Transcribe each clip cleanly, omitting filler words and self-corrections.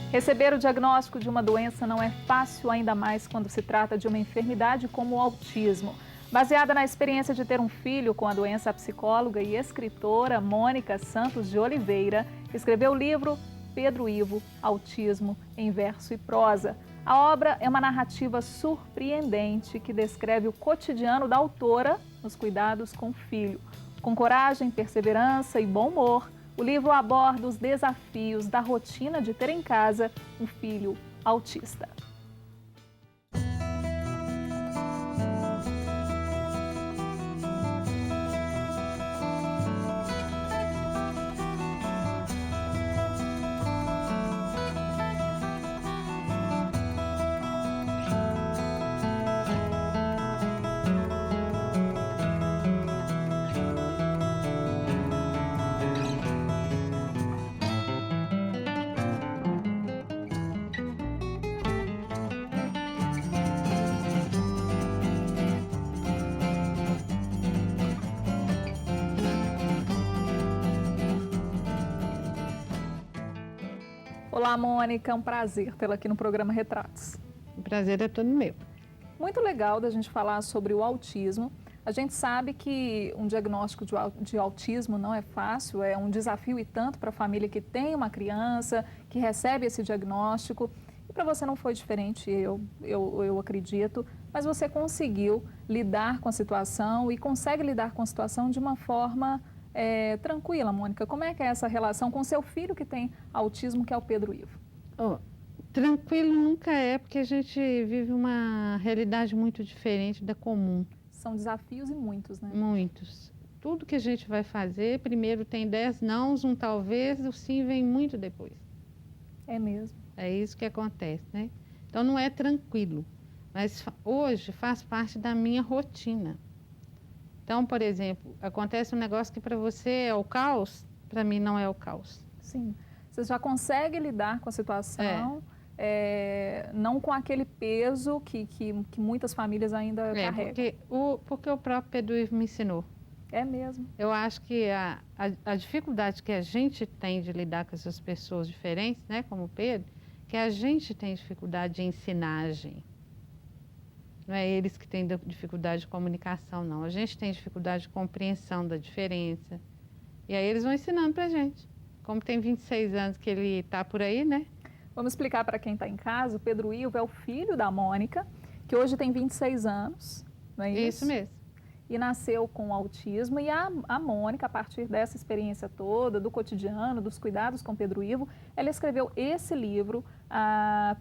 Receber o diagnóstico de uma doença não é fácil, ainda mais quando se trata de uma enfermidade como o autismo. Baseada na experiência de ter um filho com a doença, a psicóloga e escritora Mônica Santos de Oliveira escreveu o livro Pedro Ivo, Autismo em Verso e Prosa. A obra é uma narrativa surpreendente que descreve o cotidiano da autora nos cuidados com o filho. Com coragem, perseverança e bom humor, o livro aborda os desafios da rotina de ter em casa um filho autista. Olá, Mônica, é um prazer tê-la aqui no programa Retratos. O prazer é todo meu. Muito legal da gente falar sobre o autismo. A gente sabe que um diagnóstico de autismo não é fácil, é um desafio e tanto para a família que tem uma criança, que recebe esse diagnóstico. E para você não foi diferente, eu acredito, mas você conseguiu lidar com a situação e consegue lidar com a situação de uma forma tranquila, Mônica. Como é que é essa relação com seu filho que tem autismo, que é o Pedro Ivo? Tranquilo nunca é, porque a gente vive uma realidade muito diferente da comum. São desafios e muitos, né? Muitos. Tudo que a gente vai fazer, primeiro tem 10 nãos, um talvez, o sim vem muito depois. É mesmo. É isso que acontece, né? Então não é tranquilo, mas hoje faz parte da minha rotina. Então, por exemplo, acontece um negócio que para você é o caos, para mim não é o caos. Sim. Você já consegue lidar com a situação, não com aquele peso que muitas famílias ainda carregam. Porque o próprio Pedro Ivo me ensinou. É mesmo. Eu acho que a dificuldade que a gente tem de lidar com essas pessoas diferentes, né, como o Pedro, que a gente tem dificuldade de ensinagem. Não é eles que têm dificuldade de comunicação, não. A gente tem dificuldade de compreensão da diferença. E aí eles vão ensinando pra gente. Como tem 26 anos que ele está por aí, né? Vamos explicar para quem está em casa. O Pedro Ivo é o filho da Mônica, que hoje tem 26 anos, não é isso? Isso mesmo. E nasceu com autismo. E a Mônica, a partir dessa experiência toda, do cotidiano, dos cuidados com Pedro Ivo, ela escreveu esse livro,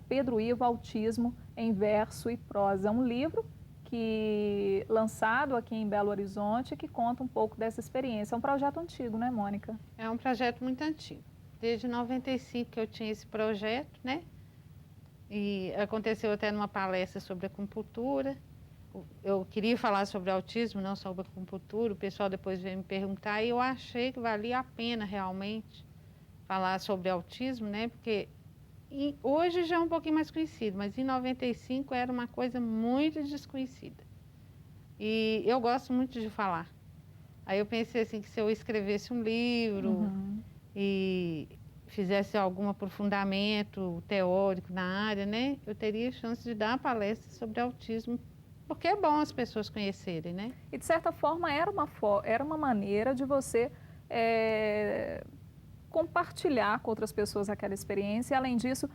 Pedro Ivo, Autismo em Verso e Prosa. Um livro lançado aqui em Belo Horizonte, que conta um pouco dessa experiência. É um projeto antigo, né, Mônica? É um projeto muito antigo. Desde 95 que eu tinha esse projeto, né? E aconteceu até numa palestra sobre acupuntura. Eu queria falar sobre autismo, não sobre acupuntura. O pessoal depois veio me perguntar e eu achei que valia a pena realmente falar sobre autismo, né? Porque hoje já é um pouquinho mais conhecido, mas em 95 era uma coisa muito desconhecida. E eu gosto muito de falar. Aí eu pensei assim que se eu escrevesse um livro e fizesse algum aprofundamento teórico na área, né? Eu teria chance de dar uma palestra sobre autismo, porque é bom as pessoas conhecerem, né? E de certa forma era uma maneira de você compartilhar com outras pessoas aquela experiência. E, além disso,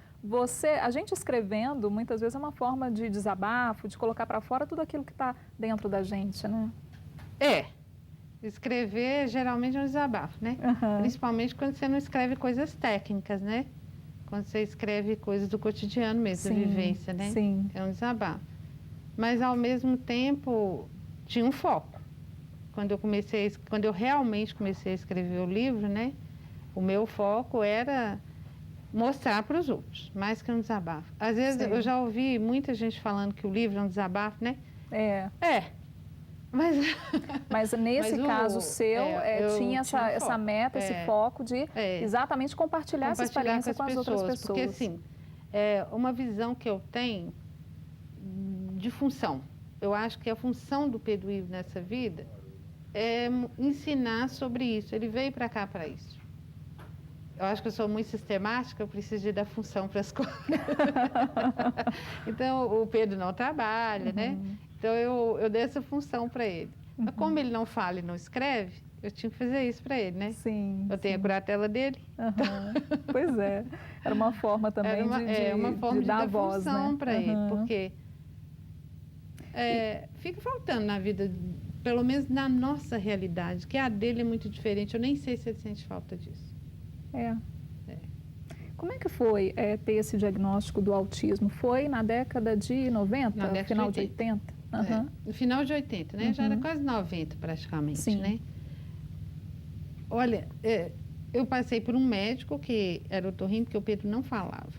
a gente escrevendo, muitas vezes é uma forma de desabafo, de colocar para fora tudo aquilo que está dentro da gente, né? Escrever geralmente é um desabafo, né? Principalmente quando você não escreve coisas técnicas, né? Quando você escreve coisas do cotidiano mesmo, da vivência, né? Sim. É um desabafo. Mas, ao mesmo tempo, tinha um foco. Quando eu realmente comecei a escrever o livro, né? O meu foco era mostrar para os outros, mais que um desabafo. Às vezes eu já ouvi muita gente falando que o livro é um desabafo, né? Mas nesse caso seu, tinha essa meta, esse foco de exatamente compartilhar essa experiência com as outras pessoas. Porque, assim, uma visão que eu tenho de função. Eu acho que a função do Pedro Ivo nessa vida é ensinar sobre isso. Ele veio para cá para isso. eu acho que eu sou muito sistemática, eu preciso de dar função para as coisas. Então, o Pedro não trabalha, né? Então, eu dei essa função para ele. Mas como ele não fala e não escreve, eu tinha que fazer isso para ele, né? Sim. Eu tenho a curatela dele. Pois é. Era uma forma também Era uma forma de dar dar voz, função, né? para ele, porque fica faltando na vida, pelo menos na nossa realidade, que a dele é muito diferente. Eu nem sei se ele sente falta disso. Como é que foi ter esse diagnóstico do autismo? Foi na década de 90? Na década final de 80? de 80? No final de 80, né? Já era quase 90 praticamente, Sim. né? Olha, eu passei por um médico que era otorrino, porque o Pedro não falava.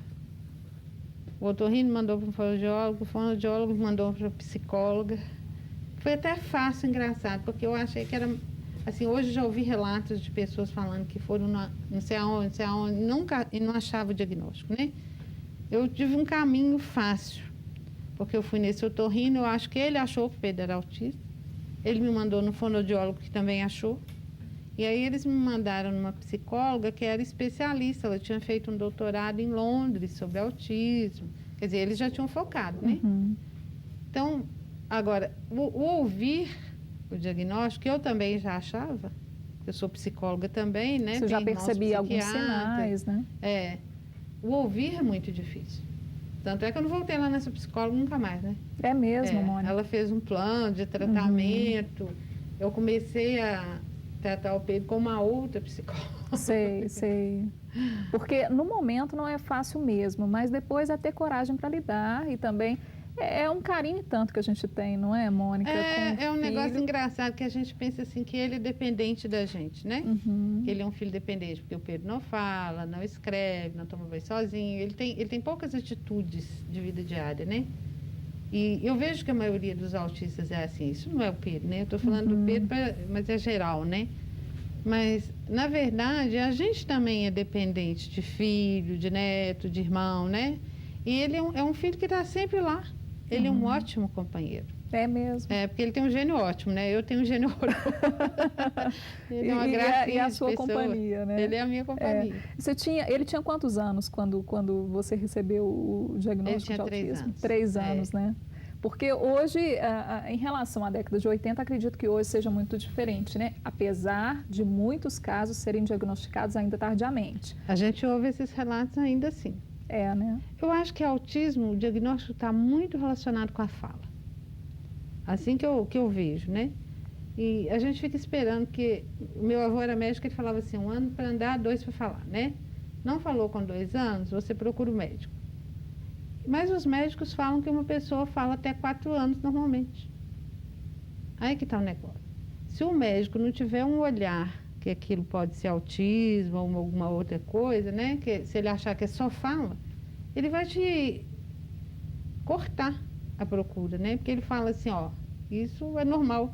O otorrino mandou para o fonoaudiólogo mandou para a psicóloga. Foi até fácil, engraçado, porque eu achei que era... Assim, hoje já ouvi relatos de pessoas falando que foram não sei aonde, nunca, e não achavam o diagnóstico, né? Eu tive um caminho fácil, porque eu fui nesse otorrino, eu acho que ele achou que o Pedro era autista. Ele me mandou no fonoaudiólogo, que também achou. E aí eles me mandaram numa psicóloga que era especialista, ela tinha feito um doutorado em Londres sobre autismo. Quer dizer, eles já tinham focado, né? Então, agora, o ouvir o diagnóstico, eu também já achava, eu sou psicóloga também, né? Você já percebia alguns sinais, né? O ouvir é muito difícil. Tanto é que eu não voltei lá nessa psicóloga nunca mais, né? É mesmo, Mônica? Ela fez um plano de tratamento, eu comecei a tratar o Pedro com uma outra psicóloga. Sei. Porque no momento não é fácil mesmo, mas depois é ter coragem para lidar e também é um carinho e tanto que a gente tem, não é, Mônica? É um negócio engraçado que a gente pensa assim que ele é dependente da gente, né? Que ele é um filho dependente, porque o Pedro não fala, não escreve, não toma banho sozinho, ele tem poucas atitudes de vida diária, né? E eu vejo que a maioria dos autistas é assim, isso não é o Pedro, né? Eu estou falando do Pedro, mas é geral, né? Mas, na verdade, a gente também é dependente de filho, de neto, de irmão, né? E ele é um filho que está sempre lá. Ele é um ótimo companheiro. É mesmo. Porque ele tem um gênio ótimo, né? Eu tenho um gênio horroroso. Ele é uma gracinha e a sua de pessoa. companhia, né? Ele é a minha companhia. Ele tinha quantos anos quando você recebeu o diagnóstico de autismo? 3 anos, né? Porque hoje, em relação à década de 80, acredito que hoje seja muito diferente, né? Apesar de muitos casos serem diagnosticados ainda tardiamente. A gente ouve esses relatos ainda assim. Né? Eu acho que autismo, o diagnóstico está muito relacionado com a fala. Assim que eu vejo, né? E a gente fica esperando, que o meu avô era médico, ele falava assim, 1 ano para andar, 2 para falar, né? Não falou com 2 anos, você procura o médico. Mas os médicos falam que uma pessoa fala até 4 anos normalmente. Aí que está o negócio. Se o médico não tiver um olhar que aquilo pode ser autismo ou alguma outra coisa, né? Que se ele achar que é só fala, ele vai te cortar a procura, né? Porque ele fala assim, ó, isso é normal.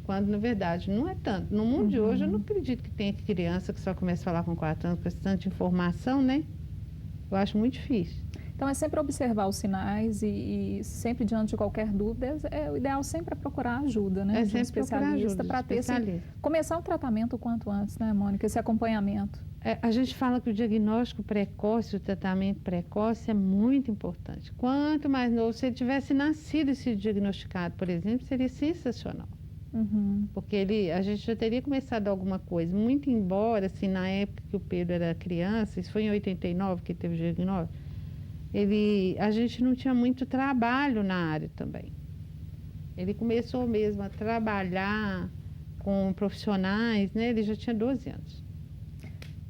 Quando, na verdade, não é tanto. No mundo de hoje, eu não acredito que tenha criança que só começa a falar com 4 anos, com tanta informação, né? Eu acho muito difícil. Então, é sempre observar os sinais e sempre diante de qualquer dúvida, o ideal sempre é procurar ajuda, né? De um especialista para ter começar o tratamento o quanto antes, né, Mônica? Esse acompanhamento. A gente fala que o diagnóstico precoce, o tratamento precoce é muito importante. Quanto mais novo, se ele tivesse nascido e sido diagnosticado, por exemplo, seria sensacional. Porque a gente já teria começado alguma coisa. Muito embora, assim, na época que o Pedro era criança, isso foi em 89 que teve o diagnóstico, a gente não tinha muito trabalho na área também. Ele começou mesmo a trabalhar com profissionais, né? Ele já tinha 12 anos.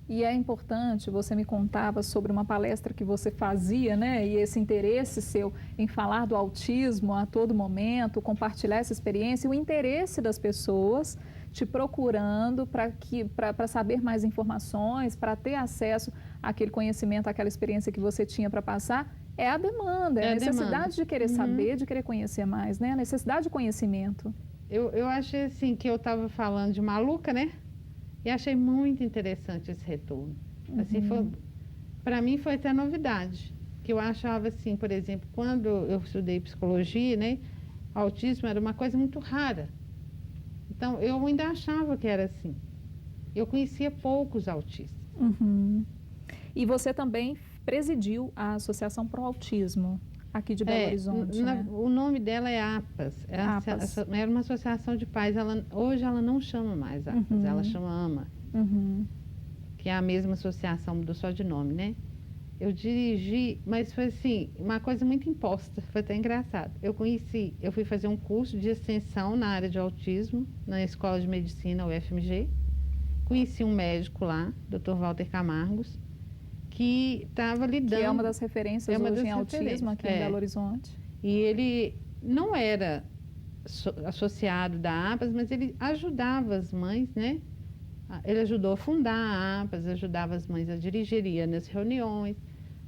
E é importante, você me contava sobre uma palestra que você fazia, né? E esse interesse seu em falar do autismo a todo momento, compartilhar essa experiência, e o interesse das pessoas te procurando para saber mais informações, para ter acesso àquele conhecimento, àquela experiência que você tinha para passar, é a demanda, é a necessidade de querer saber, de querer conhecer mais, né? A necessidade de conhecimento. Eu achei assim que eu estava falando de maluca, né? E achei muito interessante esse retorno. Assim, para mim foi até novidade, que eu achava assim, por exemplo, quando eu estudei psicologia, né? Autismo era uma coisa muito rara. Então, eu ainda achava que era assim. Eu conhecia poucos autistas. Uhum. E você também presidiu a Associação Pro Autismo aqui de Belo Horizonte, né? O nome dela é APAS. APAS. Era uma associação de pais. Hoje ela não chama mais APAS, ela chama AMA, que é a mesma associação, mudou só de nome, né? Eu dirigi, mas foi assim, uma coisa muito imposta, foi até engraçado. Eu fui fazer um curso de extensão na área de autismo, na Escola de Medicina, UFMG. Conheci um médico lá, Dr. Walter Camargos, que estava lidando... Que é uma das referências hoje em autismo aqui em Belo Horizonte. E ele não era associado da APAS, mas ele ajudava as mães, né? Ele ajudou a fundar a APAS, ajudava as mães a dirigir nas reuniões.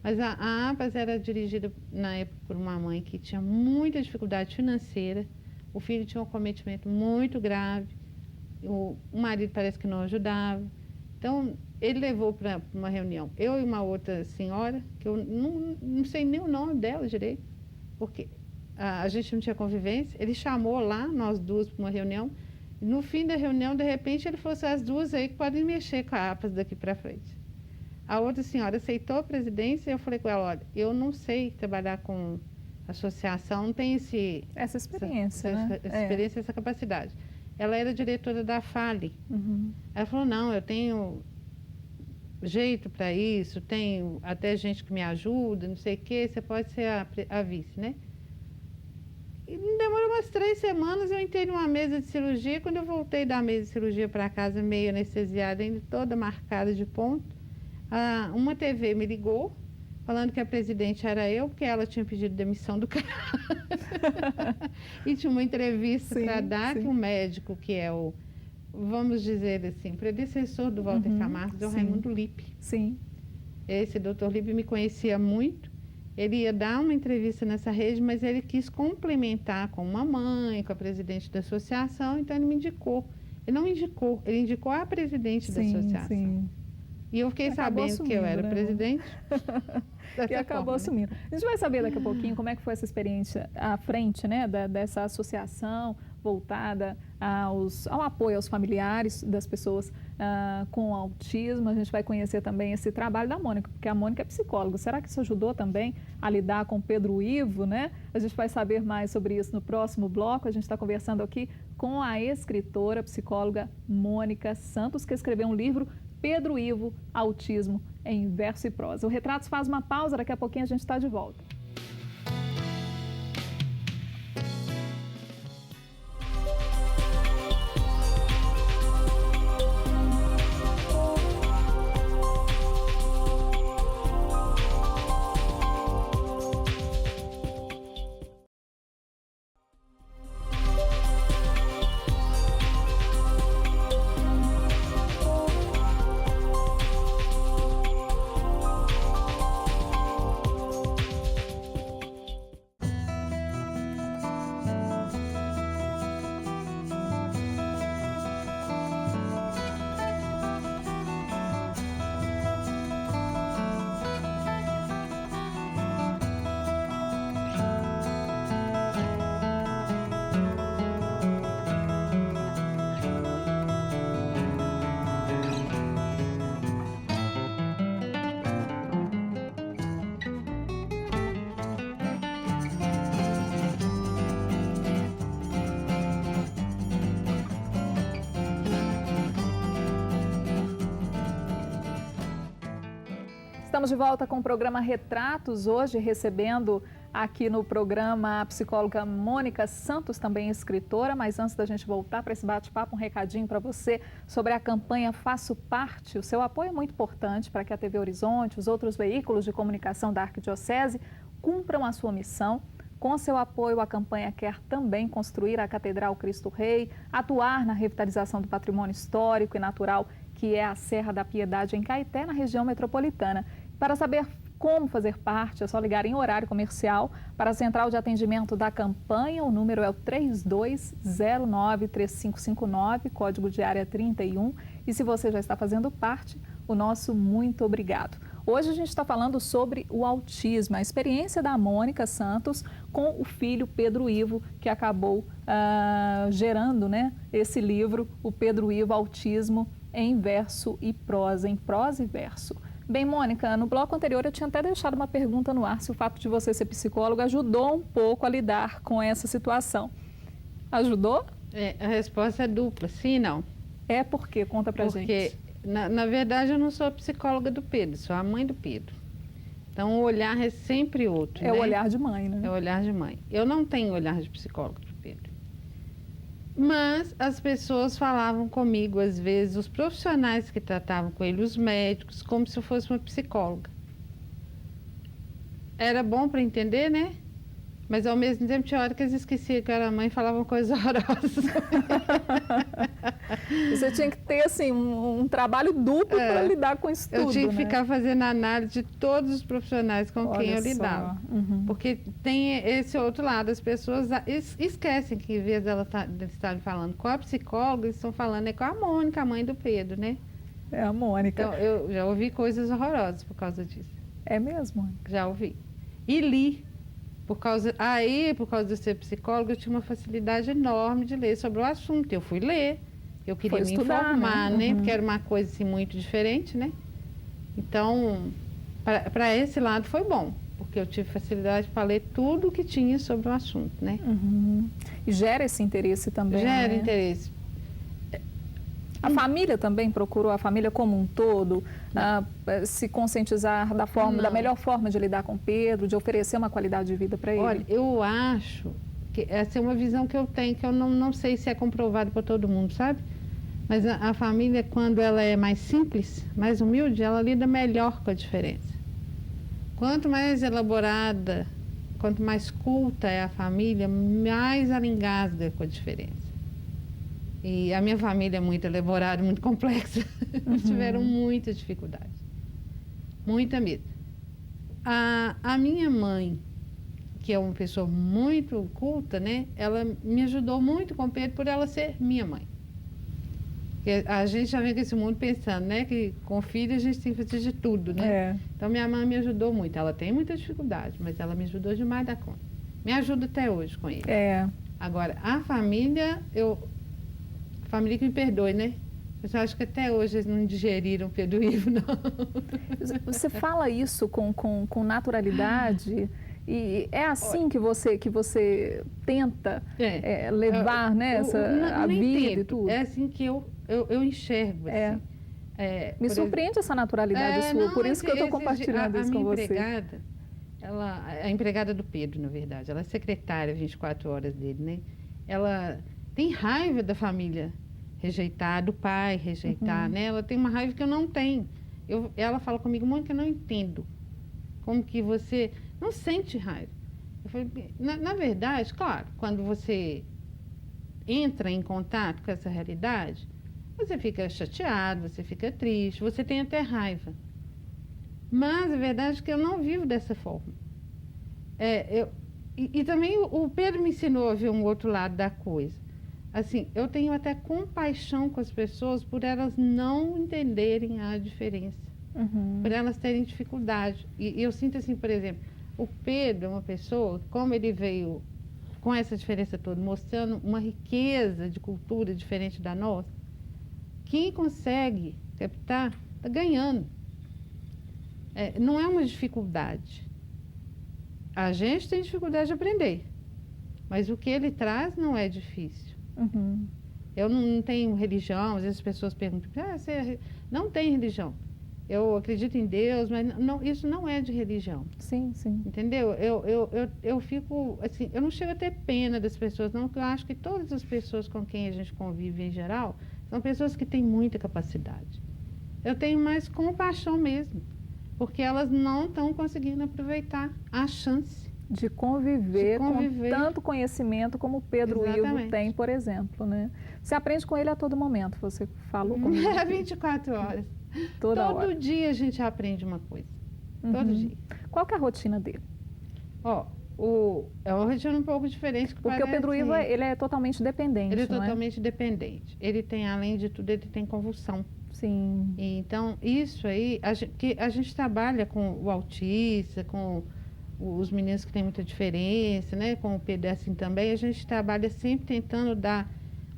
Mas a APAS era dirigida, na época, por uma mãe que tinha muita dificuldade financeira. O filho tinha um acometimento muito grave. O marido parece que não ajudava. Então, ele levou para uma reunião eu e uma outra senhora, que eu não sei nem o nome dela direito, porque a gente não tinha convivência. Ele chamou lá, nós duas, para uma reunião. No fim da reunião, de repente, ele falou assim, as duas aí que podem mexer com a APAS daqui para frente. A outra senhora aceitou a presidência e eu falei com ela, olha, eu não sei trabalhar com associação, não tenho essa experiência, essa experiência, essa capacidade. Ela era diretora da FALE. Ela falou, não, eu tenho jeito para isso, tenho até gente que me ajuda, não sei o quê, você pode ser a vice, né? E demorou umas 3 semanas, eu entrei numa mesa de cirurgia. Quando eu voltei da mesa de cirurgia para casa, meio anestesiada, ainda toda marcada de ponto, uma TV me ligou, falando que a presidente era eu, porque ela tinha pedido demissão do cargo. E tinha uma entrevista para dar, que um médico, que é o, vamos dizer assim, predecessor do Walter Camargos, é o Raimundo Lippe. Sim. Esse doutor Lippe me conhecia muito. Ele ia dar uma entrevista nessa rede, mas ele quis complementar com uma mãe, com a presidente da associação, então ele me indicou. Ele não me indicou, ele indicou a presidente da associação. Sim. E eu fiquei sabendo que eu era presidente. E acabou assumindo. A gente vai saber daqui a pouquinho como é que foi essa experiência à frente, né, dessa associação voltada ao apoio aos familiares das pessoas com autismo. A gente vai conhecer também esse trabalho da Mônica, porque a Mônica é psicóloga. Será que isso ajudou também a lidar com Pedro Ivo, né? A gente vai saber mais sobre isso no próximo bloco. A gente está conversando aqui com a escritora, psicóloga Mônica Santos, que escreveu um livro, Pedro Ivo, Autismo em Verso e Prosa. O Retratos faz uma pausa, daqui a pouquinho a gente está de volta. Estamos de volta com o programa Retratos, hoje recebendo aqui no programa a psicóloga Mônica Santos, também escritora. Mas antes da gente voltar para esse bate-papo, um recadinho para você sobre a campanha Faço Parte. O seu apoio é muito importante para que a TV Horizonte, os outros veículos de comunicação da Arquidiocese cumpram a sua missão. Com seu apoio, a campanha quer também construir a Catedral Cristo Rei, atuar na revitalização do patrimônio histórico e natural, que é a Serra da Piedade, em Caeté, na região metropolitana. Para saber como fazer parte, é só ligar em horário comercial para a central de atendimento da campanha. O número é o 3209-3559, código de área 31. E se você já está fazendo parte, o nosso muito obrigado. Hoje a gente está falando sobre o autismo, a experiência da Mônica Santos com o filho Pedro Ivo, que acabou gerando, né, esse livro, o Pedro Ivo, Autismo em verso e prosa, em prosa e verso. Bem, Mônica, no bloco anterior eu tinha até deixado uma pergunta no ar se o fato de você ser psicóloga ajudou um pouco a lidar com essa situação. Ajudou? A resposta é dupla, sim e não. É porque? Conta pra gente. Porque, na verdade, eu não sou a psicóloga do Pedro, sou a mãe do Pedro. Então, o olhar é sempre outro, É né? o olhar de mãe, né? É o olhar de mãe. Eu não tenho olhar de psicóloga do Pedro. Mas as pessoas falavam comigo, às vezes, os profissionais que tratavam com ele, os médicos, como se eu fosse uma psicóloga. Era bom para entender, né? Mas, ao mesmo tempo, tinha hora que eles esqueciam que eu era mãe e falavam coisas horrorosas. Você tinha que ter, assim, um trabalho duplo para lidar com isso tudo, eu tinha que né? ficar fazendo análise de todos os profissionais com quem eu lidava. Porque tem esse outro lado, as pessoas esquecem que, em vez de elas estarem falando com a psicóloga, eles estão falando com a Mônica, a mãe do Pedro, né? É a Mônica. Então, eu já ouvi coisas horrorosas por causa disso. É mesmo, Mônica? Já ouvi. E li. Por causa de ser psicóloga, eu tinha uma facilidade enorme de ler sobre o assunto. Eu fui ler, eu queria me informar, né? Porque era uma coisa assim, muito diferente, né? Então, para esse lado foi bom, porque eu tive facilidade para ler tudo o que tinha sobre o assunto, né? E gera esse interesse também, Gera né? interesse. A família também procurou, a família como um todo, se conscientizar da melhor forma de lidar com o Pedro, de oferecer uma qualidade de vida para ele? Olha, eu acho que essa é uma visão que eu tenho, que eu não sei se é comprovado para todo mundo, sabe? Mas a família, quando ela é mais simples, mais humilde, ela lida melhor com a diferença. Quanto mais elaborada, quanto mais culta é a família, mais ela engasga com a diferença. E a minha família é muito elaborada, muito complexa. Eles tiveram muita dificuldade. Muita mesmo. A minha mãe, que é uma pessoa muito culta, né? Ela me ajudou muito com o Pedro por ela ser minha mãe. Porque a gente já vem com esse mundo pensando, né? Que com filho a gente tem que fazer de tudo, né? É. Então minha mãe me ajudou muito. Ela tem muita dificuldade, mas ela me ajudou demais da conta. Me ajuda até hoje com ele. É. Agora, a família família que me perdoe, né? Eu acho que até hoje eles não digeriram Pedro Ivo, não. Você fala isso com naturalidade e é assim que você tenta levar a vida e tudo? É assim que eu enxergo. Assim. Me surpreende essa naturalidade sua, por isso que eu estou compartilhando isso com você. Empregada, a empregada do Pedro, na verdade, ela é secretária 24 horas dele, né? Ela tem raiva da família rejeitar, do pai rejeitar, né? Ela tem uma raiva que eu não tenho. Ela fala comigo, Mônica, eu não entendo. Como que você não sente raiva? Eu falei, na verdade, claro, quando você entra em contato com essa realidade, você fica chateado, você fica triste, você tem até raiva. Mas a verdade é que eu não vivo dessa forma. E também o Pedro me ensinou a ver um outro lado da coisa. Assim, eu tenho até compaixão com as pessoas por elas não entenderem a diferença, por elas terem dificuldade. E eu sinto assim, por exemplo, o Pedro é uma pessoa, como ele veio com essa diferença toda, mostrando uma riqueza de cultura diferente da nossa, quem consegue captar está ganhando. Não é uma dificuldade. A gente tem dificuldade de aprender, mas o que ele traz não é difícil. Eu não tenho religião, às vezes as pessoas perguntam, você não tem religião. Eu acredito em Deus, mas isso não é de religião. Sim, sim. Entendeu? Eu fico, assim, eu não chego a ter pena das pessoas, não, porque eu acho que todas as pessoas com quem a gente convive em geral são pessoas que têm muita capacidade. Eu tenho mais compaixão mesmo, porque elas não estão conseguindo aproveitar a chance de conviver com tanto conhecimento como o Pedro Ivo tem, por exemplo, né? Você aprende com ele a todo momento, você falou comigo. 24 horas. Todo dia a gente aprende uma coisa. Todo dia. Qual que é a rotina dele? É uma rotina um pouco diferente. Porque o Pedro Ivo, ele é totalmente dependente, Ele é totalmente dependente. Ele tem, além de tudo, ele tem convulsão. Sim. Então, isso aí, que a gente trabalha com o autista, com os meninos que têm muita diferença, né? Com o Pedro assim também, a gente trabalha sempre tentando dar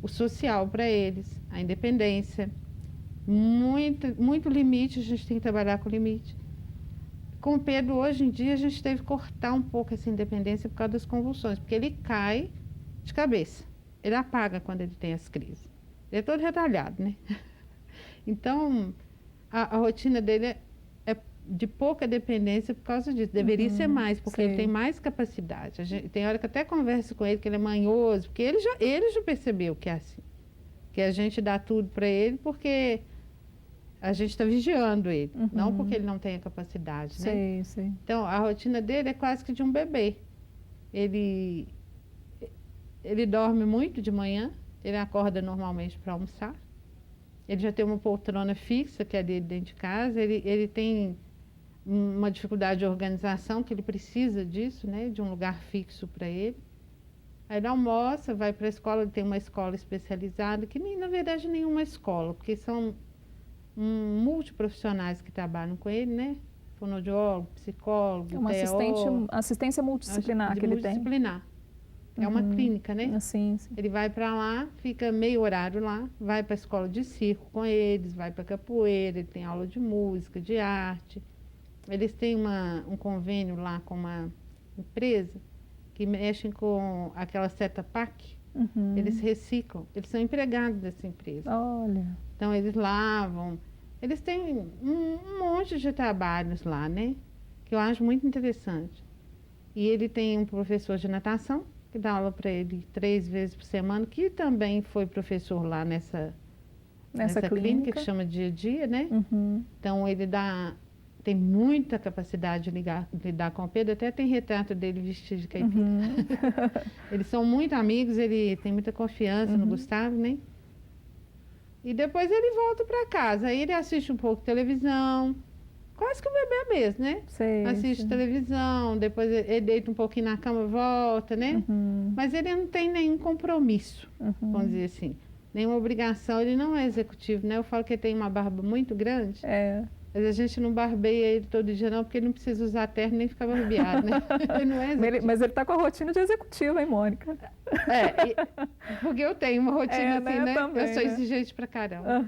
o social para eles, a independência. Muito limite, a gente tem que trabalhar com limite. Com o Pedro, hoje em dia, a gente teve que cortar um pouco essa independência por causa das convulsões, porque ele cai de cabeça. Ele apaga quando ele tem as crises. Ele é todo retalhado, né? Então, a rotina dele é de pouca dependência por causa disso. Deveria ser mais, porque ele tem mais capacidade. Tem hora que eu até converso com ele, que ele é manhoso, porque ele já percebeu que é assim. Que a gente dá tudo para ele porque a gente está vigiando ele, não porque ele não tem a capacidade, né? Então, a rotina dele é quase que de um bebê. Ele dorme muito de manhã, ele acorda normalmente para almoçar. Ele já tem uma poltrona fixa, que é dele dentro de casa. Ele tem uma dificuldade de organização, que ele precisa disso, né? De um lugar fixo para ele. Aí ele almoça, vai para a escola, ele tem uma escola especializada, que na verdade nenhuma escola, porque são multiprofissionais que trabalham com ele, né? Fonoaudiólogo, psicólogo, uma assistência multidisciplinar que ele tem. Multidisciplinar. É uma clínica, né? Sim. Ele vai para lá, fica meio horário lá, vai para a escola de circo com eles, vai para capoeira, ele tem aula de música, de arte. Eles têm um convênio lá com uma empresa que mexem com aquela Seta Pak. Eles reciclam, eles são empregados dessa empresa. Olha. Então eles lavam, eles têm um monte de trabalhos lá, né? Que eu acho muito interessante. E ele tem um professor de natação, que dá aula para ele 3 vezes por semana, que também foi professor lá nessa clínica, que chama Dia a Dia, né? Então ele tem muita capacidade de lidar com o Pedro, até tem retrato dele vestido de caipira. Eles são muito amigos, ele tem muita confiança no Gustavo, né? E depois ele volta para casa, aí ele assiste um pouco de televisão, quase que o bebê mesmo, né? Assiste televisão, depois ele deita um pouquinho na cama, volta, né? Mas ele não tem nenhum compromisso, vamos dizer assim, nenhuma obrigação, ele não é executivo, né? Eu falo que ele tem uma barba muito grande. Mas a gente não barbeia ele todo dia não, porque ele não precisa usar terno nem ficar barbeado, né? Ele não é executivo. Mas ele está com a rotina de executivo, hein, Mônica? Porque eu tenho uma rotina assim, né? Também, eu sou exigente pra caramba.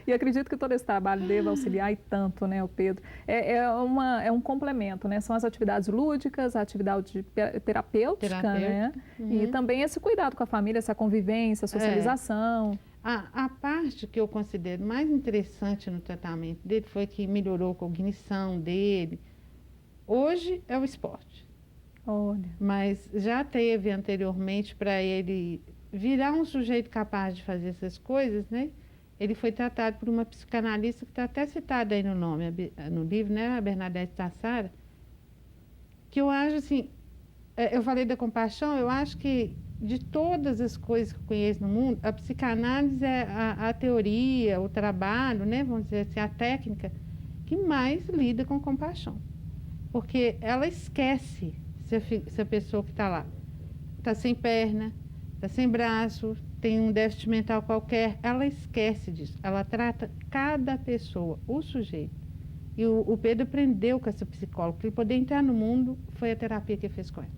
E acredito que todo esse trabalho deve auxiliar e tanto, né, o Pedro. É um complemento, né? São as atividades lúdicas, a atividade terapêutica, né? E também esse cuidado com a família, essa convivência, socialização. A parte que eu considero mais interessante no tratamento dele foi que melhorou a cognição dele. Hoje é o esporte. Olha. Mas já teve anteriormente para ele virar um sujeito capaz de fazer essas coisas, né? Ele foi tratado por uma psicanalista que está até citada aí no livro, né? A Bernadette Tassara, que eu acho assim, eu falei da compaixão, eu acho que de todas as coisas que eu conheço no mundo, a psicanálise é a teoria, o trabalho, né, vamos dizer assim, a técnica que mais lida com compaixão. Porque ela esquece se a pessoa que está lá está sem perna, está sem braço, tem um déficit mental qualquer, ela esquece disso. Ela trata cada pessoa, o sujeito. E o Pedro aprendeu com essa psicóloga, para ele poder entrar no mundo, foi a terapia que ele fez com ela.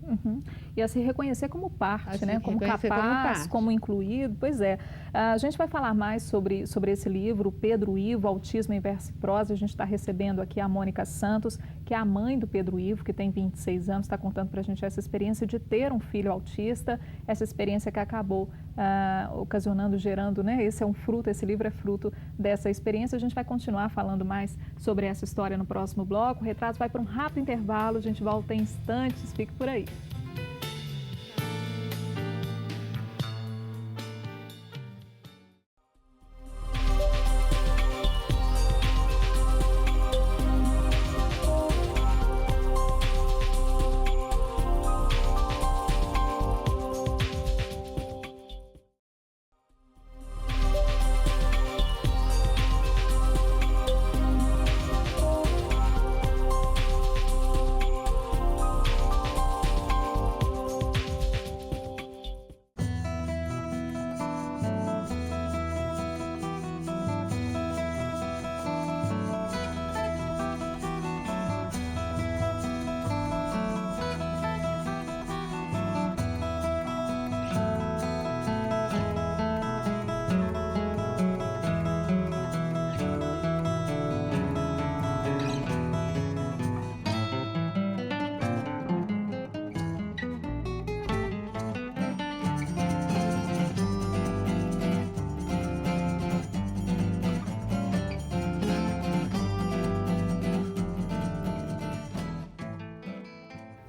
E a se reconhecer como parte, né? Como capaz, como incluído. Pois é. A gente vai falar mais sobre esse livro, Pedro Ivo, Autismo em Verso e Prosa. A gente está recebendo aqui a Mônica Santos, que é a mãe do Pedro Ivo, que tem 26 anos, está contando para a gente essa experiência de ter um filho autista, essa experiência que acabou ocasionando, gerando, né? Esse livro é fruto dessa experiência. A gente vai continuar falando mais sobre essa história no próximo bloco. O Retratos vai para um rápido intervalo, a gente volta em instantes, fique por aí.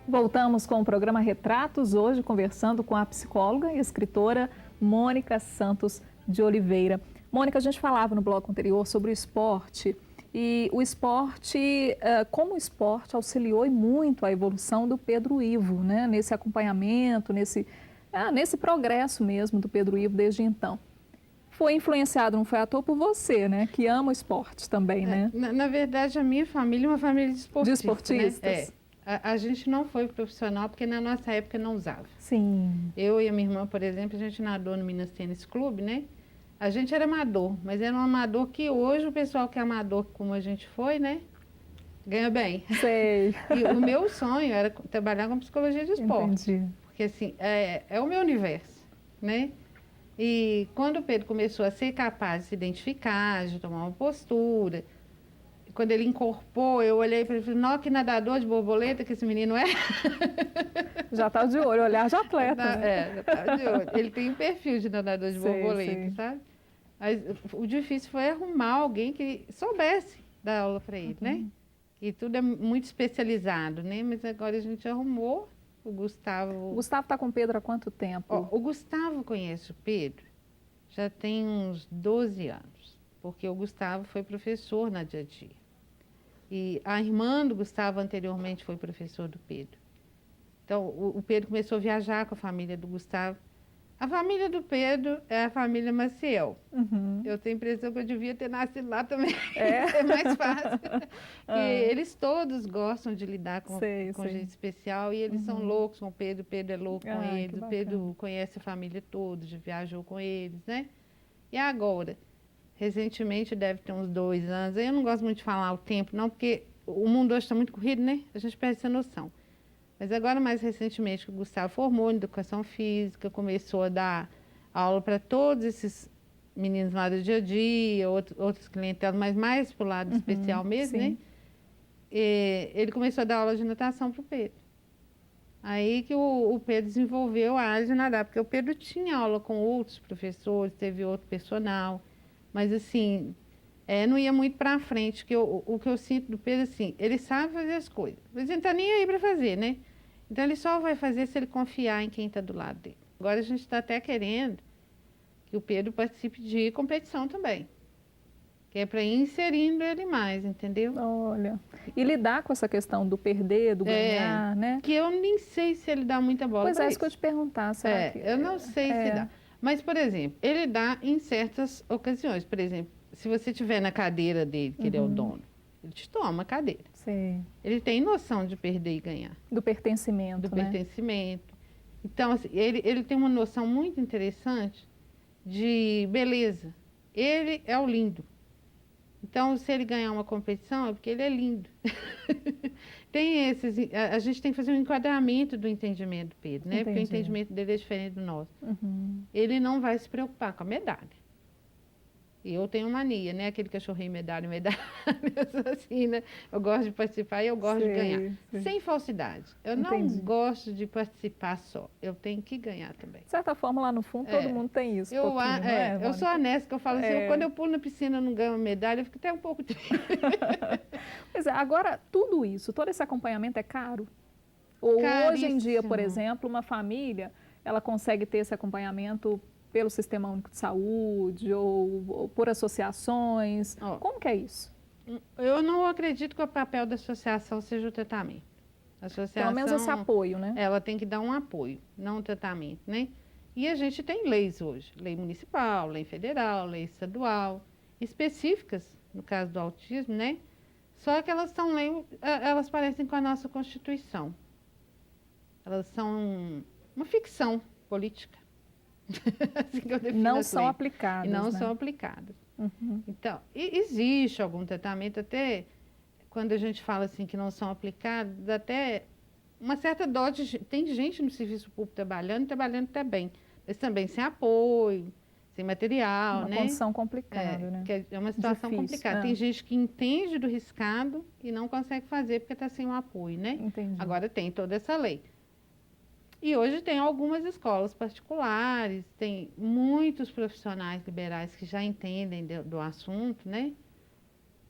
Voltamos com o programa Retratos, hoje conversando com a psicóloga e escritora Mônica Santos de Oliveira. Mônica, a gente falava no bloco anterior sobre o esporte e o esporte, como o esporte auxiliou muito a evolução do Pedro Ivo, né? Nesse acompanhamento, nesse progresso mesmo do Pedro Ivo desde então. Foi influenciado, não foi à toa, por você, né? Que ama o esporte também, né? Na verdade, a minha família é uma família de esportistas. De esportistas? Né? A gente não foi profissional porque na nossa época não usava. Sim. Eu e a minha irmã, por exemplo, a gente nadou no Minas Tênis Clube, né? A gente era amador, mas era um amador que hoje o pessoal que é amador, como a gente foi, né? Ganha bem. Sei. E o meu sonho era trabalhar com psicologia de esporte. Entendi. Porque assim, é o meu universo, né? E quando o Pedro começou a ser capaz de se identificar, de tomar uma postura, quando ele incorporou, eu olhei para ele e falei, nossa, que nadador de borboleta que esse menino é. Já está de olho, olhar de atleta. Já está de olho. Ele tem um perfil de nadador de borboleta, sabe? Mas o difícil foi arrumar alguém que soubesse dar aula para ele, né? E tudo é muito especializado, né? Mas agora a gente arrumou o Gustavo. O Gustavo está com o Pedro há quanto tempo? O Gustavo conhece o Pedro já tem uns 12 anos, porque o Gustavo foi professor na Dia a Dia. E a irmã do Gustavo anteriormente foi professor do Pedro. Então, o Pedro começou a viajar com a família do Gustavo. A família do Pedro é a família Maciel. Eu tenho a impressão que eu devia ter nascido lá também. É mais fácil. Eles todos gostam de lidar com gente especial e eles são loucos com o Pedro. O Pedro é louco com eles. O Pedro conhece a família toda, já viajou com eles, né? E agora, recentemente, deve ter uns 2 anos. Eu não gosto muito de falar o tempo, não, porque o mundo hoje está muito corrido, né? A gente perde essa noção. Mas agora, mais recentemente, que o Gustavo formou em Educação Física, começou a dar aula para todos esses meninos lá do dia a dia, outros clientelas, mas mais para o lado especial mesmo, né? E ele começou a dar aula de natação para o Pedro. Aí que o Pedro desenvolveu a área de nadar, porque o Pedro tinha aula com outros professores, teve outro personal, mas assim, não ia muito para frente, que o que eu sinto do Pedro, assim, ele sabe fazer as coisas, mas ele não está nem aí para fazer, né? Então ele só vai fazer se ele confiar em quem está do lado dele. Agora a gente está até querendo que o Pedro participe de competição também, que é para ir inserindo ele mais, entendeu? Olha, e lidar com essa questão do perder, do ganhar, né? Que eu nem sei se ele dá muita bola. Pois é, isso que eu te perguntar, será que... Eu não sei se dá. Mas, por exemplo, ele dá em certas ocasiões. Por exemplo, se você estiver na cadeira dele, que ele é o dono, ele te toma a cadeira. Sim. Ele tem noção de perder e ganhar. Do pertencimento, Do pertencimento. Então, assim, ele tem uma noção muito interessante de beleza. Ele é o lindo. Então, se ele ganhar uma competição, é porque ele é lindo. A gente tem que fazer um enquadramento do entendimento do Pedro, né? Porque o entendimento dele é diferente do nosso. Ele não vai se preocupar com a medalha. E eu tenho mania, né? Aquele cachorrinho medalha. Eu sou assim, né? Eu gosto de participar e eu gosto de ganhar. Sem falsidade. Eu não gosto de participar só. Eu tenho que ganhar também. De certa forma, lá no fundo, todo mundo tem isso. Eu sou honesta, que eu falo assim, quando eu pulo na piscina e não ganho uma medalha, eu fico até um pouco triste. Pois é, agora, tudo isso, todo esse acompanhamento é caro? Ou hoje em dia, por exemplo, uma família, ela consegue ter esse acompanhamento pelo Sistema Único de Saúde ou por associações? Como que é isso? Eu não acredito que o papel da associação seja o tratamento. A associação, pelo menos esse apoio, né? Ela tem que dar um apoio, não um tratamento, né? E a gente tem leis hoje, lei municipal, lei federal, lei estadual, específicas, no caso do autismo, né? Só que elas elas parecem com a nossa Constituição. Elas são uma ficção política. Assim que eu defino não são aplicadas. E não são aplicadas. Então, existe algum tratamento, até quando a gente fala assim que não são aplicados, até uma certa dose. Tem gente no serviço público trabalhando até bem, mas também sem apoio, sem material, uma né? condição complicada, né? Que é uma situação complicada. Tem gente que entende do riscado e não consegue fazer porque está sem um apoio, né? Entendi. Agora tem toda essa lei. E hoje tem algumas escolas particulares, tem muitos profissionais liberais que já entendem do assunto, né?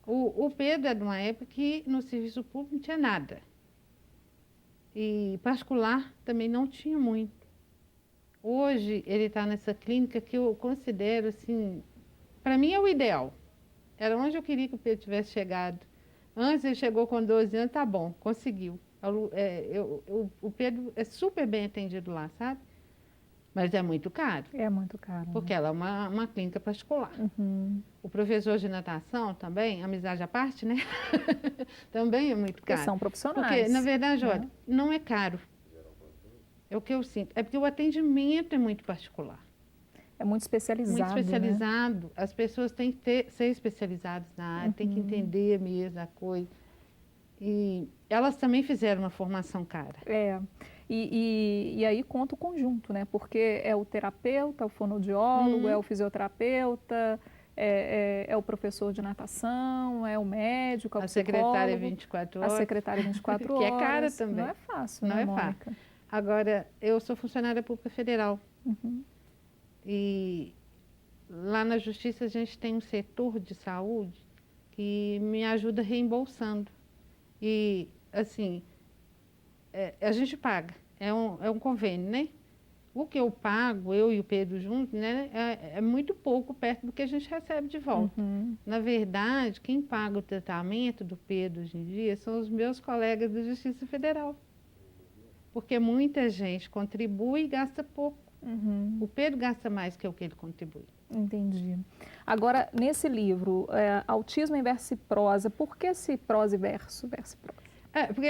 O Pedro é de uma época que no serviço público não tinha nada. E particular também não tinha muito. Hoje ele está nessa clínica que eu considero assim, para mim é o ideal. Era onde eu queria que o Pedro tivesse chegado. Antes ele chegou com 12 anos, tá bom, conseguiu. O Pedro é super bem atendido lá, sabe? Mas é muito caro. É muito caro. Porque ela é uma clínica particular. Uhum. O professor de natação também, amizade à parte, né? Também é muito caro. Porque são profissionais. Porque, na verdade, né? olha, não é caro. É o que eu sinto. É porque o atendimento é muito particular. É muito especializado. Muito especializado. Né? As pessoas têm que ser especializadas na área, têm que entender mesmo a coisa. E elas também fizeram uma formação cara. É. E aí conta o conjunto, né? Porque é o terapeuta, o fonoaudiólogo, é o fisioterapeuta, é o professor de natação, é o médico, é o a psicólogo. Secretária 24 horas. A secretária 24 horas. Que é cara também. Não é fácil, Não né, é Mônica? fácil. Agora, eu sou funcionária pública federal. Uhum. E lá na Justiça a gente tem um setor de saúde que me ajuda reembolsando. E, assim, a gente paga, é um convênio, né? O que eu pago, eu e o Pedro juntos, né, é muito pouco perto do que a gente recebe de volta. Uhum. Na verdade, quem paga o tratamento do Pedro hoje em dia são os meus colegas da Justiça Federal. Porque muita gente contribui e gasta pouco. Uhum. O Pedro gasta mais que o que ele contribui. Entendi. Agora, nesse livro, Autismo em Verso e Prosa, por que esse prosa e verso, verso e prosa? Porque,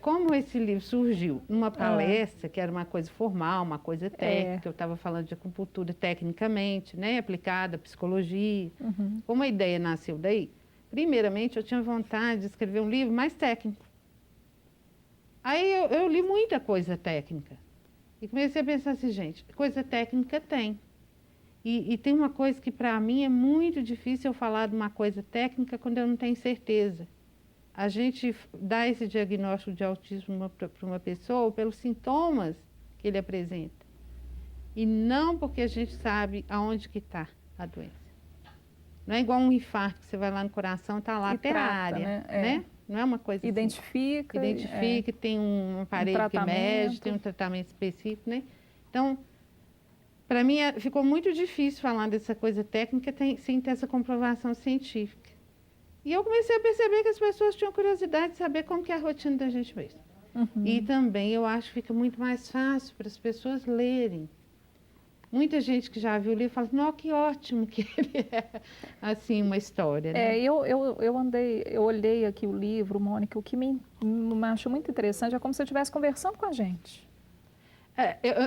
como esse livro surgiu numa palestra, que era uma coisa formal, uma coisa técnica, eu estava falando de acupuntura tecnicamente, né, aplicada à psicologia, como a ideia nasceu daí, primeiramente eu tinha vontade de escrever um livro mais técnico. Aí eu li muita coisa técnica e comecei a pensar assim, gente, coisa técnica tem. E tem uma coisa que para mim é muito difícil eu falar de uma coisa técnica quando eu não tenho certeza. A gente dá esse diagnóstico de autismo para uma pessoa pelos sintomas que ele apresenta. E não porque a gente sabe aonde que está a doença. Não é igual um infarto, que você vai lá no coração, está lá até a área, né? Não é uma coisa Identifica. Assim. Identifica, tem um aparelho que mede, tem um tratamento específico, né? Então, para mim, ficou muito difícil falar dessa coisa técnica sem ter essa comprovação científica. E eu comecei a perceber que as pessoas tinham curiosidade de saber como que é a rotina da gente mesmo. E também eu acho que fica muito mais fácil para as pessoas lerem. Muita gente que já viu o livro fala, não, que ótimo que ele é, assim, uma história, né? Eu olhei aqui o livro, Mônica, o que me achou muito interessante é como se eu estivesse conversando com a gente.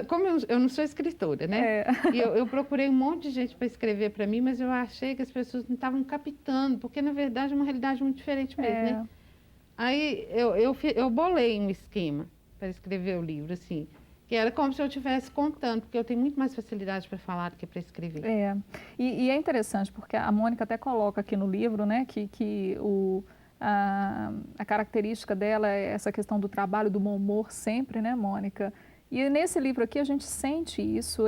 Como eu não sou escritora, né? E eu procurei um monte de gente para escrever para mim, mas eu achei que as pessoas não estavam captando, porque na verdade é uma realidade muito diferente mesmo, né? Aí eu bolei um esquema para escrever o livro, assim, que era como se eu estivesse contando, porque eu tenho muito mais facilidade para falar do que para escrever. E é interessante, porque a Mônica até coloca aqui no livro, né, que a característica dela é essa questão do trabalho, do bom humor sempre, né, Mônica? E nesse livro aqui a gente sente isso,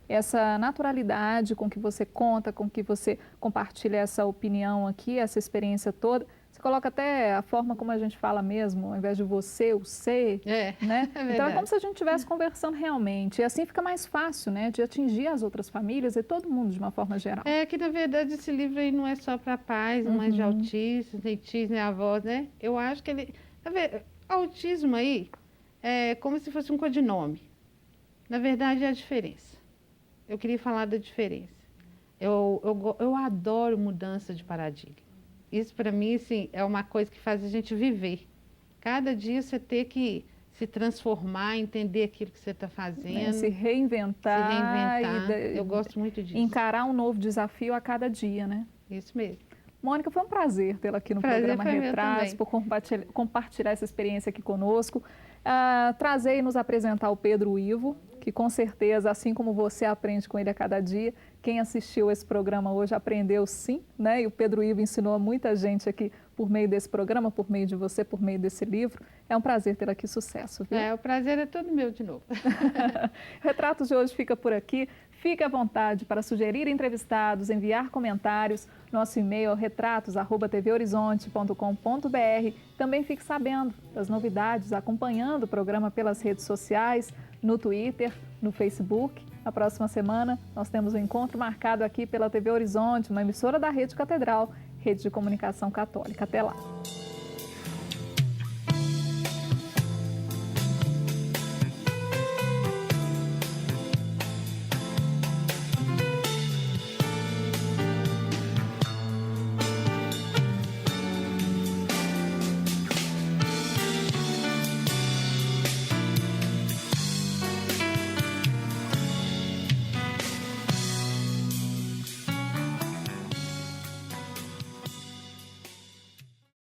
essa naturalidade com que você conta, com que você compartilha essa opinião aqui, essa experiência toda. Você coloca até a forma como a gente fala mesmo, ao invés de você, o ser, né? Então é como se a gente estivesse conversando realmente. E assim fica mais fácil, né, de atingir as outras famílias e todo mundo de uma forma geral. Que na verdade esse livro aí não é só para pais, mães de autistas, nem tios, nem avós, né? Eu acho que ele... Autismo aí é como se fosse um codinome. Na verdade é a diferença. Eu queria falar da diferença. Eu adoro mudança de paradigma. Isso, para mim, assim, é uma coisa que faz a gente viver. Cada dia você ter que se transformar, entender aquilo que você está fazendo. Se reinventar. Eu gosto muito disso. Encarar um novo desafio a cada dia, né? Isso mesmo. Mônica, foi um prazer tê-la aqui no programa Retratos, por compartilhar essa experiência aqui conosco. Trazer e nos apresentar o Pedro Ivo, que com certeza, assim como você aprende com ele a cada dia, quem assistiu esse programa hoje aprendeu sim, né? E o Pedro Ivo ensinou a muita gente aqui por meio desse programa, por meio de você, por meio desse livro. É um prazer ter aqui sucesso, viu? O prazer é todo meu de novo. Retratos de hoje fica por aqui. Fique à vontade para sugerir entrevistados, enviar comentários. Nosso e-mail é retratos@tvhorizonte.com.br. Também fique sabendo das novidades, acompanhando o programa pelas redes sociais, no Twitter, no Facebook. Na próxima semana, nós temos um encontro marcado aqui pela TV Horizonte, uma emissora da Rede Catedral, Rede de Comunicação Católica. Até lá!